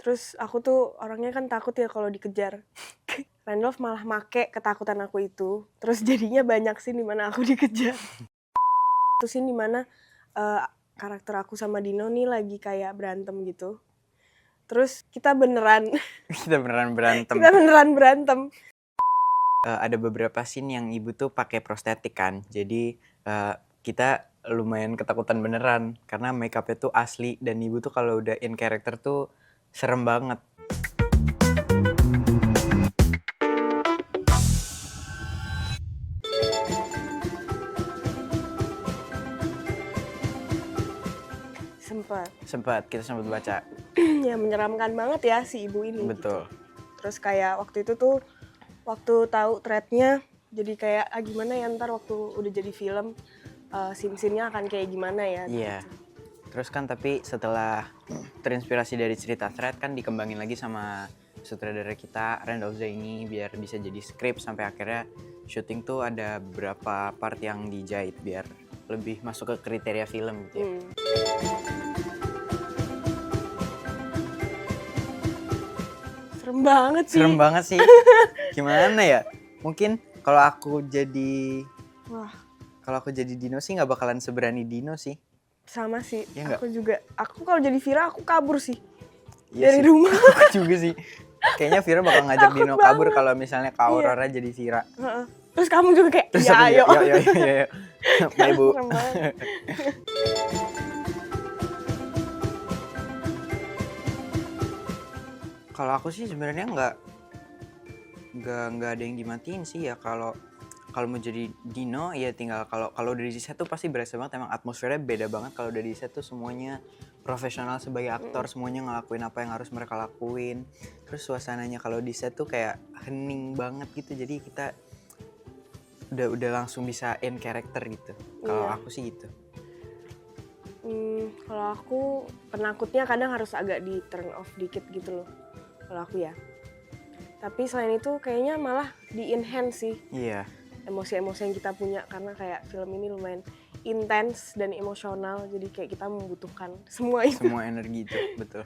Terus aku tuh orangnya kan takut ya kalau dikejar. Randolph malah make ketakutan aku itu, terus jadinya banyak scene di mana aku dikejar. Itu scene di mana karakter aku sama Dino nih lagi kayak berantem gitu. Terus kita beneran Kita beneran berantem. kita beneran berantem. Ada beberapa scene yang ibu tuh pakai prostetik kan. Jadi kita lumayan ketakutan beneran karena make up-nya tuh asli dan ibu tuh kalau udah in character tuh serem banget. Kita sempat baca. Ya menyeramkan banget ya si ibu ini. Betul. Gitu. Terus kayak waktu itu tuh waktu tahu thread-nya jadi kayak gimana ya ntar waktu udah jadi film scene-nya akan kayak gimana ya. Iya. Gitu. Terus kan tapi setelah terinspirasi dari cerita thread kan dikembangin lagi sama sutradara kita Randolph Zaini biar bisa jadi skrip sampai akhirnya syuting tuh ada beberapa part yang dijahit biar lebih masuk ke kriteria film gitu ya. Serem banget sih. Serem banget sih. Gimana ya? Mungkin kalau aku jadi Dino sih nggak bakalan seberani Dino sih. Sama sih. Ya aku juga. Aku kalau jadi Vira aku kabur sih. Iya dari sih. rumah. Aku juga sih. Kayaknya Vira bakal ngajak Dino kabur kalau misalnya Kak Aurora jadi Vira. Terus kamu juga kayak, terus ya ayo. Iya. Bye Bu. Kalau aku sih sebenarnya nggak ada yang dimatiin sih ya. Kalau mau jadi Dino ya tinggal kalau dari set tuh pasti berasa banget emang atmosfernya beda banget. Kalau dari set tuh semuanya profesional sebagai aktor, semuanya ngelakuin apa yang harus mereka lakuin. Terus suasananya kalau di set tuh kayak hening banget gitu. Jadi kita udah langsung bisa in character gitu. Kalau aku sih gitu. Kalau aku penakutnya kadang harus agak di turn off dikit gitu loh. Kalau aku ya. Tapi selain itu kayaknya malah di enhance sih. Iya. Emosi-emosi yang kita punya karena kayak film ini lumayan intens dan emosional. Jadi kayak kita membutuhkan semua itu. Semua energi itu, betul.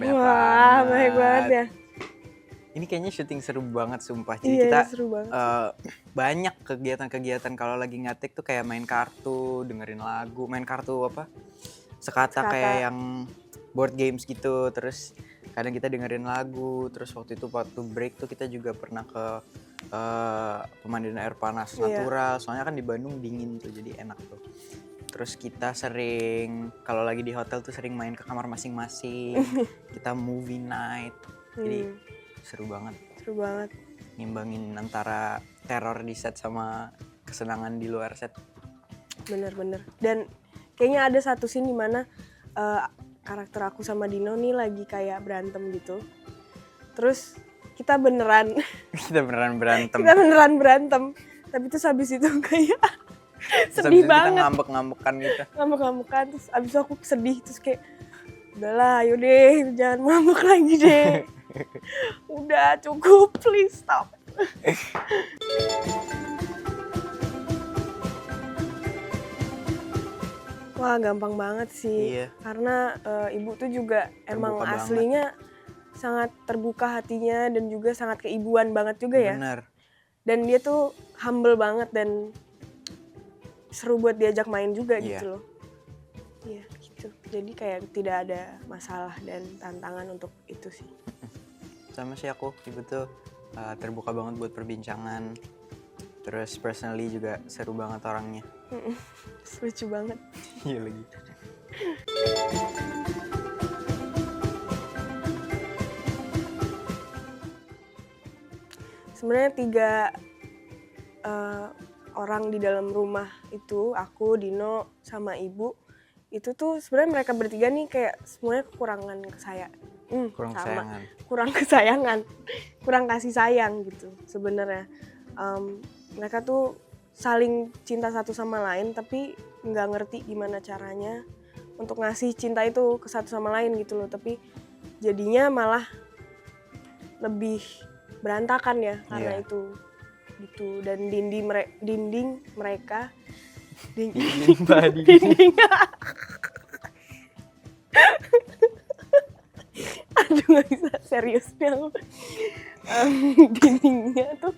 Banyak banget ya. Ini kayaknya syuting seru banget sumpah. Jadi iya, kita seru banget. Banyak kegiatan-kegiatan kalau lagi ngetik tuh kayak main kartu, dengerin lagu, main kartu apa? Sekata kayak yang board games gitu. Terus kadang kita dengerin lagu. Terus waktu break tuh kita juga pernah ke pemandian air panas natural. Soalnya kan di Bandung dingin tuh jadi enak tuh. Terus kita sering kalau lagi di hotel tuh sering main ke kamar masing-masing. Kita movie night. Jadi seru banget. Nimbangin antara teror di set sama kesenangan di luar set. Bener. Dan kayaknya ada satu scene di mana karakter aku sama Dino nih lagi kayak berantem gitu. Terus kita beneran berantem. Tapi terus habis itu kayak sedih banget. Kita ngambek-ngambekan gitu. Terus abis itu aku sedih terus kayak udahlah ayo deh jangan ngambek lagi deh. Udah cukup, please stop. Wah gampang banget sih. Iya. Karena ibu tuh juga emang aslinya sangat terbuka hatinya dan juga sangat keibuan banget juga ya. Bener. Dan dia tuh humble banget dan seru buat diajak main juga gitu loh. Iya gitu. Jadi kayak tidak ada masalah dan tantangan untuk itu sih. Sama sih aku, ibu tuh terbuka banget buat perbincangan. Terus personally juga seru banget orangnya. Lucu banget. Iya lagi. Sebenarnya 3 orang di dalam rumah itu, aku, Dino, sama ibu, itu tuh sebenarnya mereka bertiga nih kayak semuanya kekurangan kurang kasih sayang gitu sebenarnya. Mereka tuh saling cinta satu sama lain tapi nggak ngerti gimana caranya untuk ngasih cinta itu ke satu sama lain gitu loh. Tapi jadinya malah lebih berantakan ya karena itu gitu. Dan dinding mereka Dinding body. Dinding. Aduh nggak bisa seriusnya aku. Dindingnya tuh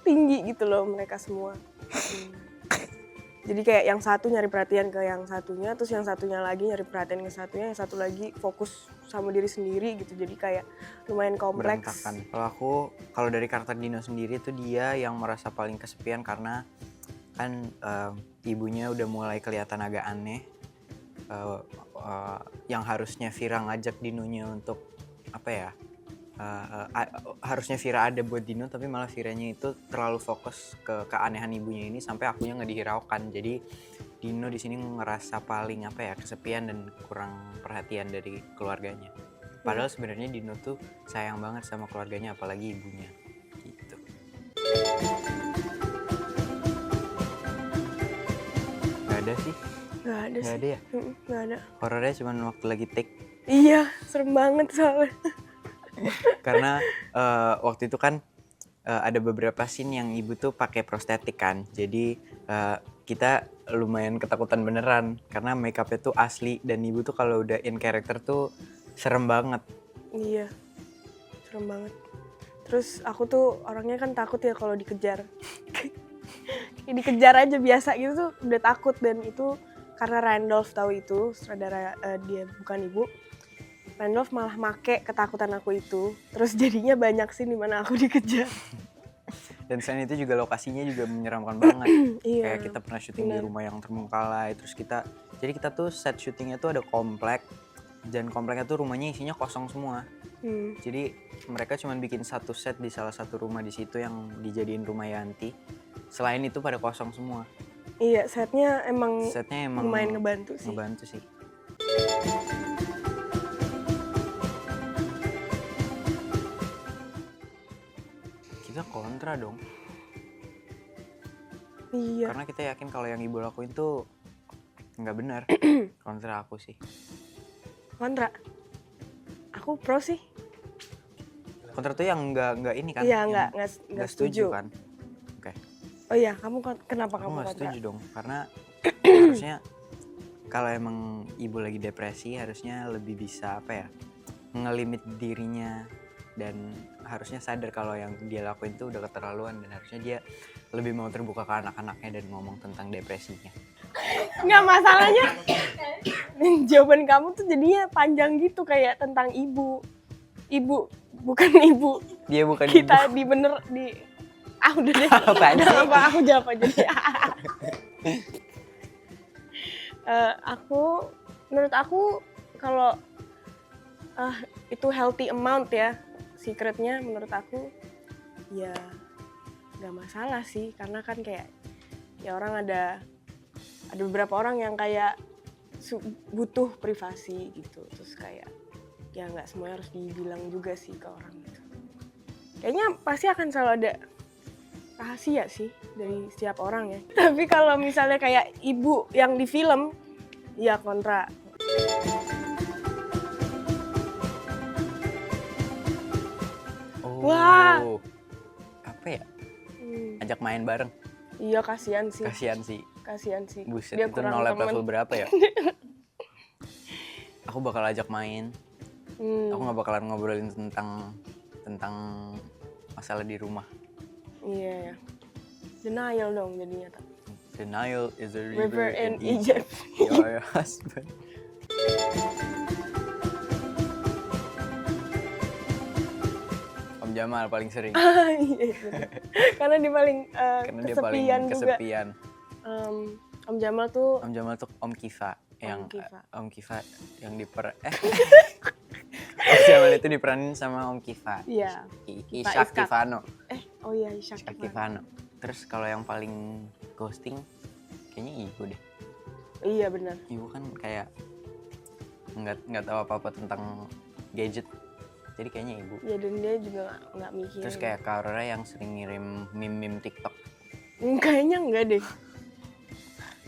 tinggi gitu loh mereka semua. Jadi kayak yang satu nyari perhatian ke yang satunya, terus yang satunya lagi nyari perhatian ke satunya, yang satu lagi fokus sama diri sendiri gitu. Jadi kayak lumayan kompleks. Berantakan. Kalau dari karakter Dino sendiri tuh dia yang merasa paling kesepian karena kan ibunya udah mulai kelihatan agak aneh. Yang harusnya Vira ngajak Dinonya untuk apa ya? Harusnya Vira ada buat Dino, tapi malah Viranya itu terlalu fokus ke keanehan ibunya ini sampai akunya nggak dihiraukan. Jadi Dino di sini ngerasa paling apa ya, kesepian dan kurang perhatian dari keluarganya. Padahal sebenarnya Dino tuh sayang banget sama keluarganya, apalagi ibunya. Gitu. Gak ada sih. Gak ada sih. Gak ada ya? Gak ada. Horornya cuma waktu lagi take. Iya, serem banget soalnya. Karena waktu itu kan ada beberapa scene yang ibu tuh pakai prostetik kan, jadi kita lumayan ketakutan beneran karena make upnya tuh asli dan ibu tuh kalau udah in character tuh serem banget. Iya, serem banget. Terus aku tuh orangnya kan takut ya kalau dikejar. Dikejar aja biasa gitu tuh udah takut, dan itu karena Randolph tahu itu, sutradara dia bukan ibu. Randolph malah make ketakutan aku itu, terus jadinya banyak sih di mana aku dikejar. Dan selain itu juga lokasinya juga menyeramkan banget. Iya, Kayak kita pernah syuting di rumah yang terbengkalai, terus kita tuh set syutingnya tuh ada komplek, dan kompleknya tuh rumahnya isinya kosong semua. Jadi mereka cuma bikin satu set di salah satu rumah di situ yang dijadiin rumah Yanti. Selain itu pada kosong semua. Iya, setnya emang lumayan ngebantu sih. Kita kontra dong. Iya. Karena kita yakin kalau yang ibu lakuin tuh nggak benar. Kontra aku sih. Kontra. Aku pro sih. Kontra tuh yang nggak ini kan? Iya, nggak setuju kan? Oke. Oh iya, kenapa Aku kamu nggak kontra? setuju dong, karena harusnya kalau emang ibu lagi depresi harusnya lebih bisa apa ya, ngelimit dirinya, dan harusnya sadar kalau yang dia lakuin tuh udah keterlaluan, dan harusnya dia lebih mau terbuka ke anak-anaknya dan ngomong tentang depresinya. Nggak, masalahnya jawaban kamu tuh jadinya panjang gitu, kayak tentang ibu bukan ibu. Dia bukan Kita ibu. Udah deh. Apaan sih? Aku jawab aja deh. Menurut aku kalau itu healthy amount ya, secretnya menurut aku ya nggak masalah sih, karena kan kayak ya orang ada beberapa orang yang kayak butuh privasi gitu, terus kayak ya nggak semuanya harus dibilang juga sih ke orang gitu. Kayaknya pasti akan selalu ada rahasia sih dari setiap orang ya. Tapi kalau misalnya kayak ibu yang di film, ya kontra. Oh. Wah. Apa ya? Ajak main bareng. Iya, kasihan sih. Kasihan sih. Buset, dia itu kurang nolep temen. level berapa ya? Aku bakal ajak main. Aku nggak bakalan ngobrolin tentang masalah di rumah. Iya ya. Denial dong jadinya. Denial is a River in Egypt. Your husband. Om Jamal paling sering. Iya, karena dia paling Karena dia paling kesepian. Om Jamal tuh Om Kiva yang Kiva. Om Kiva yang Om Jamal itu diperanin sama Om Kiva. Iya. Ishak Kivano. Oh iya, Ishak Kivano. Terus kalau yang paling ghosting kayaknya ibu deh. Iya benar. Ibu kan kayak nggak tahu apa-apa tentang gadget. Jadi kayaknya ibu. Ya, dan dia juga nggak mikir. Terus kayak Kak Aurora yang sering ngirim meme TikTok. Kayaknya enggak deh.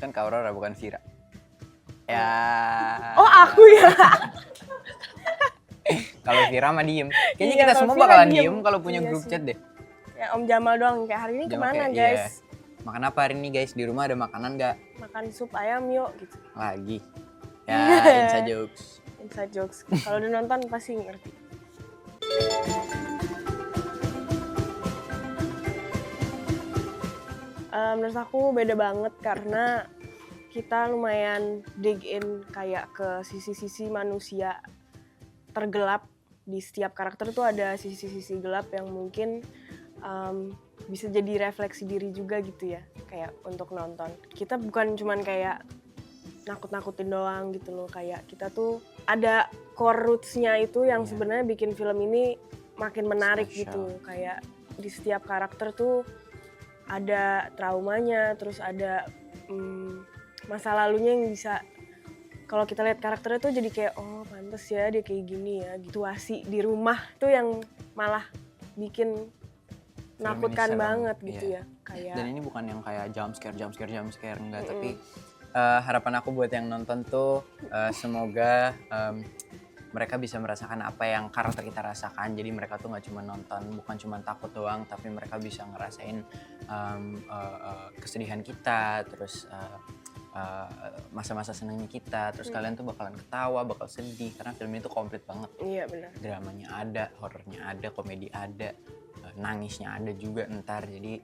Kan Kak Aurora bukan Vira. Ya. Oh, aku ya. Kalau Vira mah diem. Kayaknya Iya, kita kalau semua Vira bakalan diem. diem kalau punya Iya grup sih. chat deh. Ya, Om Jamal doang kayak hari ini Jamal kemana kayak, guys? makan apa hari ini guys? Di rumah ada makanan nggak? Makan sup ayam yuk gitu. Lagi. Ya, inside jokes. Inside jokes. Kalau udah nonton pasti ngerti. Menurut aku beda banget karena kita lumayan dig in kayak ke sisi-sisi manusia tergelap. Di setiap karakter tuh ada sisi-sisi gelap yang mungkin bisa jadi refleksi diri juga gitu ya, kayak untuk nonton. Kita bukan cuman kayak nakut-nakutin doang gitu loh, kayak kita tuh ada core roots-nya itu yang sebenarnya bikin film ini makin menarik gitu. Kayak di setiap karakter tuh ada traumanya, terus ada masa lalunya yang bisa, kalau kita lihat karakternya tuh jadi kayak oh pantes ya dia kayak gini ya. Situasi di rumah tuh yang malah bikin menakutkan banget gitu ya. Kayak dan ini bukan yang kayak jump scare enggak, tapi harapan aku buat yang nonton tuh semoga mereka bisa merasakan apa yang karakter kita rasakan. Jadi mereka tuh nggak cuma nonton, bukan cuma takut doang, tapi mereka bisa ngerasain kesedihan kita, terus masa-masa senangnya kita, terus kalian tuh bakalan ketawa, bakal sedih, karena film ini tuh komplit banget. Iya benar. Dramanya ada, horornya ada, komedi ada, nangisnya ada juga ntar. Jadi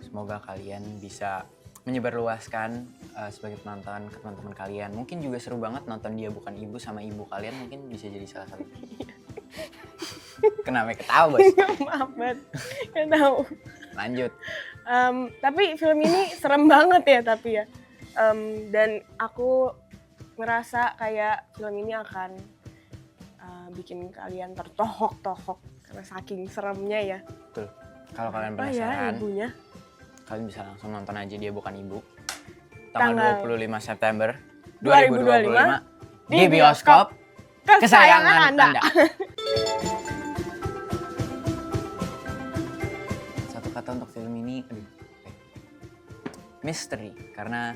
semoga kalian bisa menyebarluaskan sebagai penonton ke teman-teman kalian. Mungkin juga seru banget nonton Dia Bukan Ibu sama ibu kalian, mungkin bisa jadi salah satu. Kenapa ketawa bos? Maaf banget, nggak tahu. Lanjut. Tapi film ini serem banget ya tapi ya. Dan aku ngerasa kayak film ini akan bikin kalian tertohok-tohok karena saking seremnya ya. Betul. Kalau kalian Apa ya penasaran, ibunya? kalian bisa langsung nonton aja Dia Bukan Ibu. Tanggal Tanggal 25 September 2025 di bioskop kesayangan Anda. Satu kata untuk film ini, misteri, karena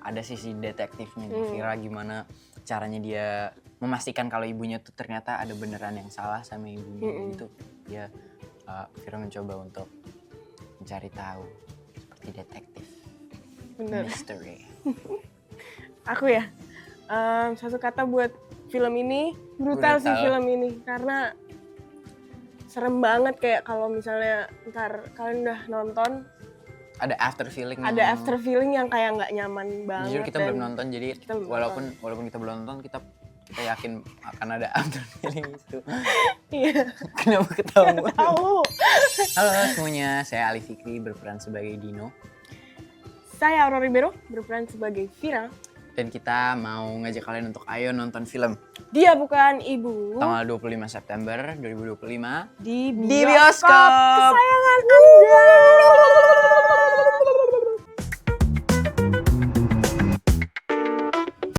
ada sisi detektifnya nih, Vira gimana caranya dia memastikan kalau ibunya tuh ternyata ada beneran yang salah sama ibunya gitu. Dia Vira mencoba untuk mencari tahu seperti detektif. Bener. Misteri. Aku ya, satu kata buat film ini, brutal sih film ini. Karena serem banget, kayak kalau misalnya ntar kalian udah nonton, ada after feeling yang kayak nggak nyaman banget. Jujur kita belum nonton, jadi walaupun kita belum nonton, kita yakin akan ada after feeling itu. Iya. Kenapa ketawa? Tahu. Halo semuanya, saya Ali Fikri berperan sebagai Dino. Saya Aurora Ribeiro berperan sebagai Vira. Dan kita mau ngajak kalian untuk ayo nonton film Dia Bukan Ibu. tanggal 25 September 2025 di bioskop kesayangan Anda.